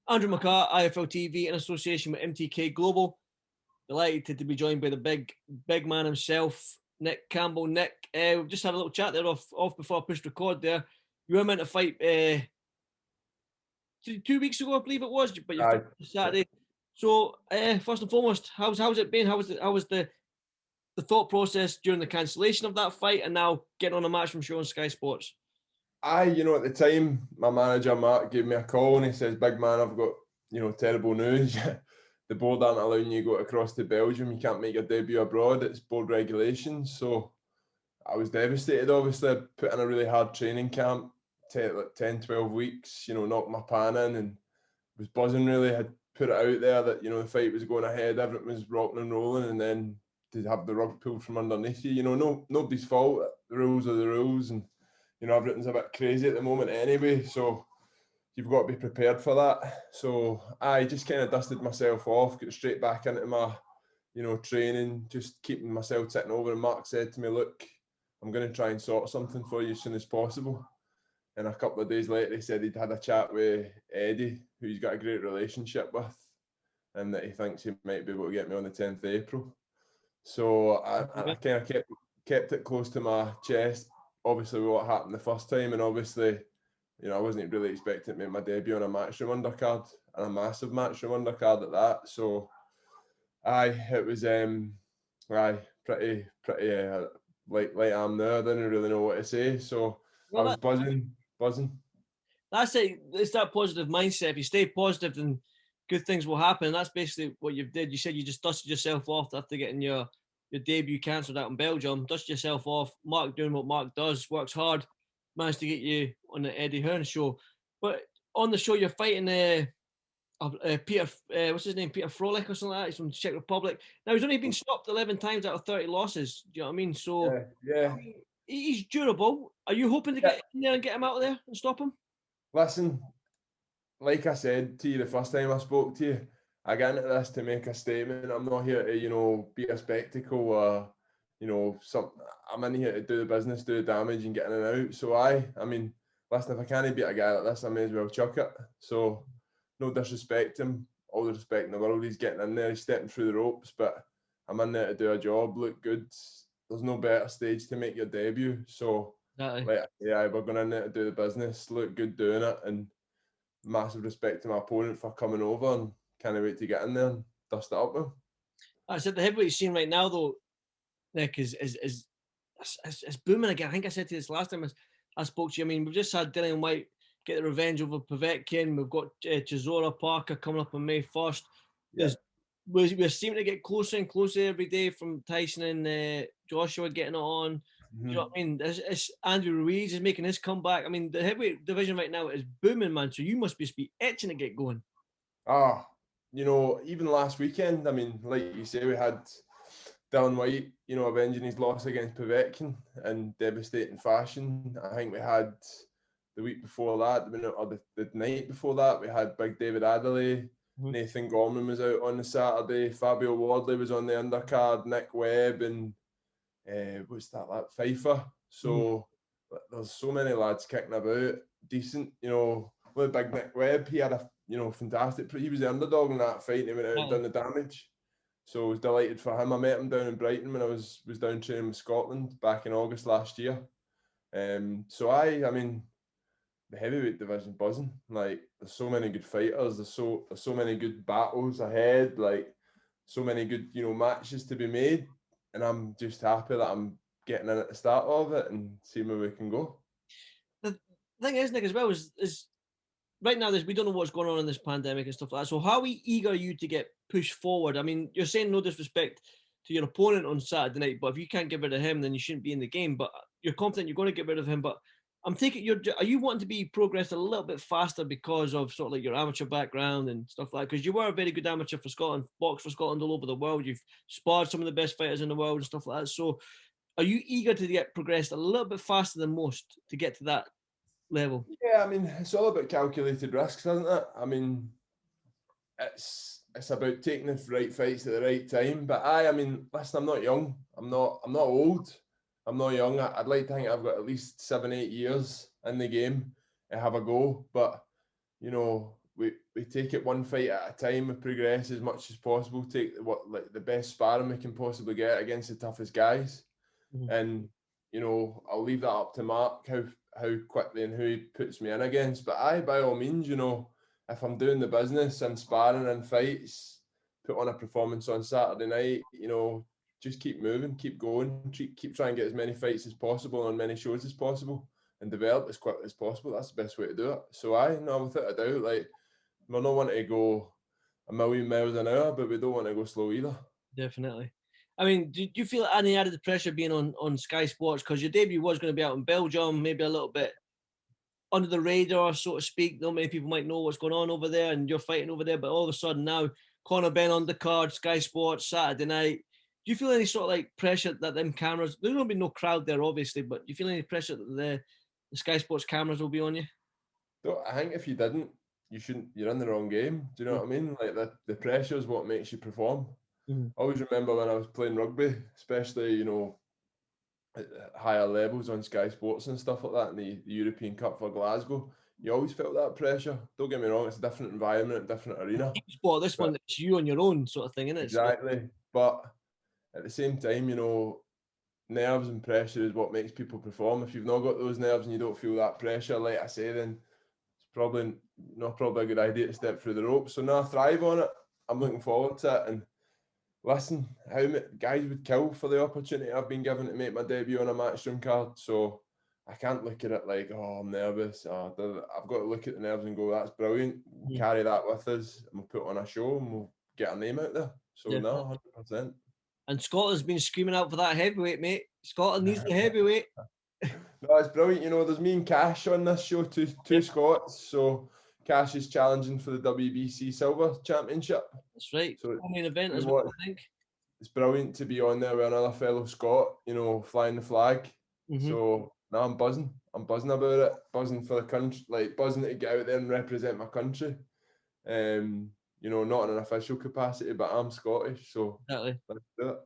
Andrew McCART, IFL TV, in association with MTK Global. Delighted to be joined by the big man himself, Nick Campbell. Nick, we've just had a little chat there off before I pushed record there. You were meant to fight 2 weeks ago, I believe it was, but you're Saturday. So first and foremost, how's it been? How was the thought process during the cancellation of that fight, and now getting on a match from show on Sky Sports? At the time, my manager Mark gave me a call and he says, "Big man, I've got terrible news. The board aren't allowing you to go across to Belgium. You can't make your debut abroad. It's board regulations." So I was devastated. Obviously, I put in a really hard training camp, 10, 12 weeks. Knocked my pan in and was buzzing. Really, had put it out there that the fight was going ahead, everything was rocking and rolling, and then to have the rug pulled from underneath you. Nobody's fault. The rules are the rules, and everything's a bit crazy at the moment anyway. So you've got to be prepared for that. So I just kind of dusted myself off, got straight back into my, training, just keeping myself ticking over. And Mark said to me, "Look, I'm going to try and sort something for you as soon as possible." And a couple of days later, he said he'd had a chat with Eddie, who he's got a great relationship with, and that he thinks he might be able to get me on the 10th of April. So I kind of kept it close to my chest, obviously with what happened the first time, and obviously, I wasn't really expecting to make my debut on a matchroom undercard, and a massive matchroom undercard at that. So, it was pretty like I'm there. I didn't really know what to say, so I was buzzing. That's it. It's that positive mindset. If you stay positive, then good things will happen. That's basically what you did. You said you just dusted yourself off after getting your debut cancelled out in Belgium. Dusted yourself off. Mark doing what Mark does, works hard, managed to get you on the Eddie Hearn show. But on the show, you're fighting Peter, what's his name? Peter Froelich or something like that. He's from the Czech Republic. Now, he's only been stopped 11 times out of 30 losses. Do you know what I mean? So, yeah. I mean, he's durable. Are you hoping to get in there and get him out of there and stop him? Listen, like I said to you the first time I spoke to you, I got into this to make a statement. I'm not here to, be a spectacle or, I'm in here to do the business, do the damage and get in and out. So I mean, listen, if I can't beat a guy like this, I may as well chuck it. So no disrespect to him, all the respect in the world. He's getting in there, he's stepping through the ropes, but I'm in there to do a job, look good. There's no better stage to make your debut. So we're going in there to do the business, look good doing it, and massive respect to my opponent for coming over, and can't wait to get in there and dust it up with him. I said the heavyweight scene right now, though, Nick, is booming again. I think I said to you this last time I spoke to you. I mean, we've just had Dillian White get the revenge over Povetkin. We've got Chisora Parker coming up on May 1st. Yeah. We're seeming to get closer and closer every day, from Tyson and Joshua getting it on. Mm-hmm. You know what I mean? It's Andrew Ruiz is making his comeback. I mean, the heavyweight division right now is booming, man. So you must be itching to get going. Even last weekend, I mean, like you say, we had Dillian White, avenging his loss against Povetkin in devastating fashion. I think we had the week before that, the night before that, we had Big David Adderley. Mm-hmm. Nathan Gorman was out on the Saturday. Fabio Wardley was on the undercard. Nick Webb and Pfeiffer. So there's so many lads kicking about. Decent, with Big Nick Webb, he had a fantastic. He was the underdog in that fight. And he went out and done the damage. So I was delighted for him. I met him down in Brighton when I was down training with Scotland back in August last year. I mean, the heavyweight division buzzing. Like, there's so many good fighters. There's so many good battles ahead. Like, so many good matches to be made. And I'm just happy that I'm getting in at the start of it and seeing where we can go. The thing is, Nick, as well, is right now we don't know what's going on in this pandemic and stuff like that. So how eager are you to get pushed forward? I mean, you're saying no disrespect to your opponent on Saturday night, but if you can't get rid of him, then you shouldn't be in the game. But you're confident you're going to get rid of him. But I'm thinking, are you wanting to be progressed a little bit faster because of sort of like your amateur background and stuff like that? Because you were a very good amateur for Scotland, boxed for Scotland all over the world. You've sparred some of the best fighters in the world and stuff like that. So are you eager to get progressed a little bit faster than most to get to that level? Yeah, I mean, it's all about calculated risks, isn't it? I mean, it's about taking the right fights at the right time. But I mean, listen, I'm not young. I'm not old. I'm not young. I'd like to think I've got at least 7-8 years in the game and have a go. But, we take it one fight at a time. We progress as much as possible. Take the best sparring we can possibly get against the toughest guys, and I'll leave that up to Mark how quickly and who he puts me in against. But by all means, if I'm doing the business and sparring and fights, put on a performance on Saturday night. Just keep moving, keep going, keep trying to get as many fights as possible on many shows as possible, and develop as quickly as possible. That's the best way to do it. So without a doubt, like, we're not wanting to go a million miles an hour, but we don't want to go slow either. Definitely. I mean, do you feel any added pressure being on Sky Sports? Because your debut was going to be out in Belgium, maybe a little bit under the radar, so to speak. Not many people might know what's going on over there, and you're fighting over there. But all of a sudden now, Conor Benn on the card, Sky Sports, Saturday night. Do you feel any sort of like pressure that them cameras? There's going to be no crowd there, obviously, but do you feel any pressure that the Sky Sports cameras will be on you? I think if you didn't, you shouldn't. You're in the wrong game. Do you know what I mean? Like the pressure is what makes you perform. I always remember when I was playing rugby, especially at higher levels on Sky Sports and stuff like that, in the European Cup for Glasgow. You always felt that pressure. Don't get me wrong; it's a different environment, a different arena. Sport this one, it's you on your own sort of thing, isn't it? Exactly, but at the same time, nerves and pressure is what makes people perform. If you've not got those nerves and you don't feel that pressure, like I say, then it's probably not a good idea to step through the ropes. So I thrive on it. I'm looking forward to it. And listen, how many guys would kill for the opportunity I've been given to make my debut on a Matchroom card. So I can't look at it like, oh, I'm nervous. I've got to look at the nerves and go, that's brilliant. We'll carry that with us and we'll put on a show and we'll get our name out there. So 100%. And Scotland's been screaming out for that heavyweight, mate. Scotland needs the heavyweight. No, it's brilliant. There's me and Cash on this show, two Scots. So Cash is challenging for the WBC Silver Championship. That's right. So main event as well, I think. It's brilliant to be on there with another fellow Scot, flying the flag. So now I'm buzzing. I'm buzzing about it. Buzzing for the country, like buzzing to get out there and represent my country. Not in an official capacity, but I'm Scottish, so exactly. Let's do it.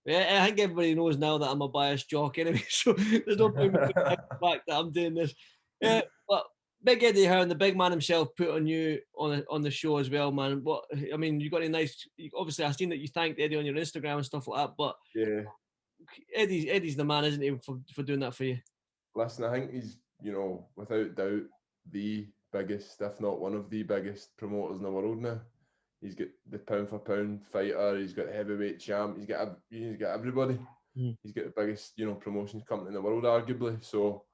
Yeah, I think everybody knows now that I'm a biased jock anyway, so there's no point in the fact that I'm doing this. Yeah, but Big Eddie Hearn, the big man himself, put on you on the show as well, man. You got any nice? Obviously, I've seen that you thanked Eddie on your Instagram and stuff like that. But yeah, Eddie's the man, isn't he, for doing that for you? Listen, I think he's without doubt the biggest, if not one of the biggest promoters in the world now. He's got the pound for pound fighter. He's got the heavyweight champ. He's got everybody. He's got the biggest promotions company in the world, arguably. So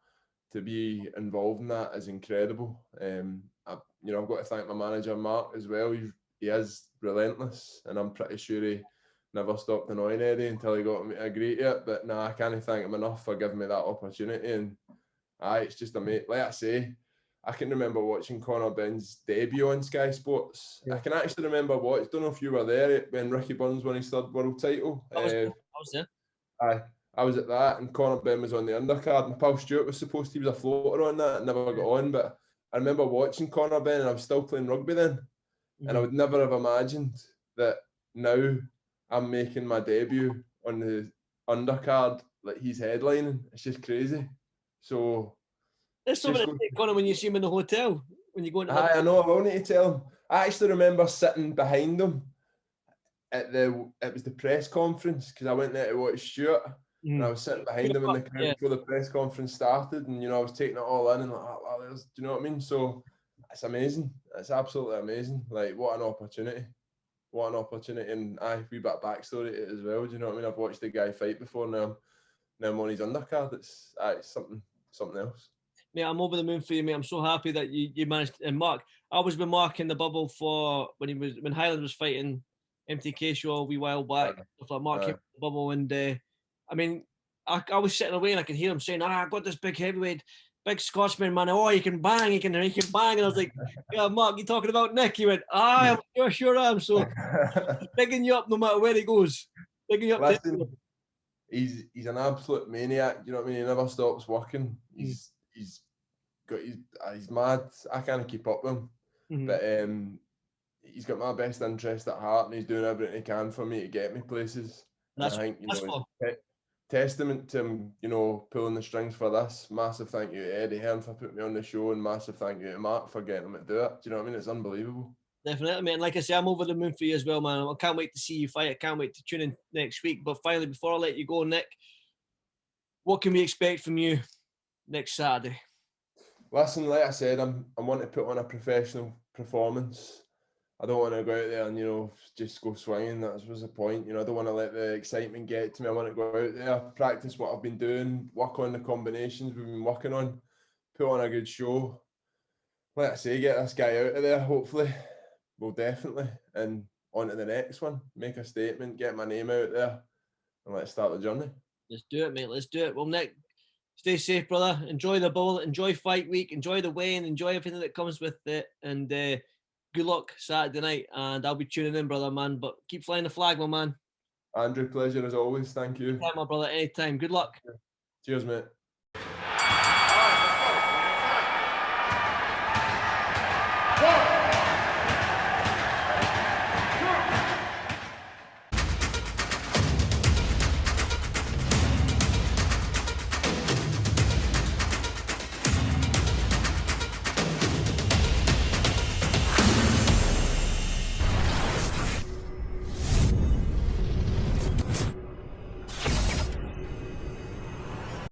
to be involved in that is incredible. I've got to thank my manager Mark as well. He is relentless, and I'm pretty sure he never stopped annoying Eddie until he got me to agree to it. But I can't thank him enough for giving me that opportunity. And it's just amazing. Like I say, I can remember watching Conor Benn's debut on Sky Sports. I can actually remember don't know if you were there when Ricky Burns won his third world title. I was there. I was at that, and Conor Benn was on the undercard. My pal Stuart was supposed to, he was a floater on that, never got on. But I remember watching Conor Benn, and I was still playing rugby then. And I would never have imagined that now I'm making my debut on the undercard, like he's headlining. It's just crazy. So there's something to take Conor when you see him in the hotel, when you go into I know, I will need to tell him. I actually remember sitting behind him at it was the press conference, because I went there to watch Stuart, and I was sitting behind him in the crowd before the press conference started, and I was taking it all in, and like, oh, wow, do you know what I mean? So it's amazing. It's absolutely amazing. Like, what an opportunity. What an opportunity. And we bit backstory to it as well. Do you know what I mean? I've watched the guy fight before. Now I'm on his undercard. It's something else. Mate, I'm over the moon for you, mate. I'm so happy that you managed. And Mark, I was with Mark in the bubble for when Highland was fighting MTK show a wee while back. Mark came in the bubble, and I mean, I was sitting away and I could hear him saying, I got this big heavyweight, big Scotsman, man. Oh, he can bang, he can bang. And I was like, yeah, Mark, you talking about Nick? He went, I'm sure I am. So he's bigging you up no matter where he goes. Bigging you up. Listen, he's an absolute maniac. You know what I mean? He never stops working. He's mad. I can't keep up with him. But he's got my best interest at heart, and he's doing everything he can for me to get me places. I think testament to him, you know, pulling the strings for this. Massive thank you to Eddie Hearn for putting me on the show, and massive thank you to Mark for getting him to do it. Do you know what I mean? It's unbelievable. Definitely, man. Like I say, I'm over the moon for you as well, man. I can't wait to see you fight. I can't wait to tune in next week. But finally, before I let you go, Nick, what can we expect from you next Saturday? Listen, like I said, I want to put on a professional performance. I don't want to go out there and, you know, just go swinging. That was the point. You know, I don't want to let the excitement get to me. I want to go out there, practice what I've been doing, work on the combinations we've been working on, put on a good show. Like I say, get this guy out of there, hopefully. Well, definitely. And on to the next one. Make a statement, get my name out there, and let's start the journey. Let's do it, mate. Let's do it. Well, Nick, stay safe, brother. Enjoy the bowl. Enjoy fight week. Enjoy the weigh-in. Enjoy everything that comes with it. And good luck Saturday night. And I'll be tuning in, brother, man. But keep flying the flag, my man. Andrew, pleasure as always. Thank you. Anytime, my brother. Anytime. Good luck. Cheers, mate.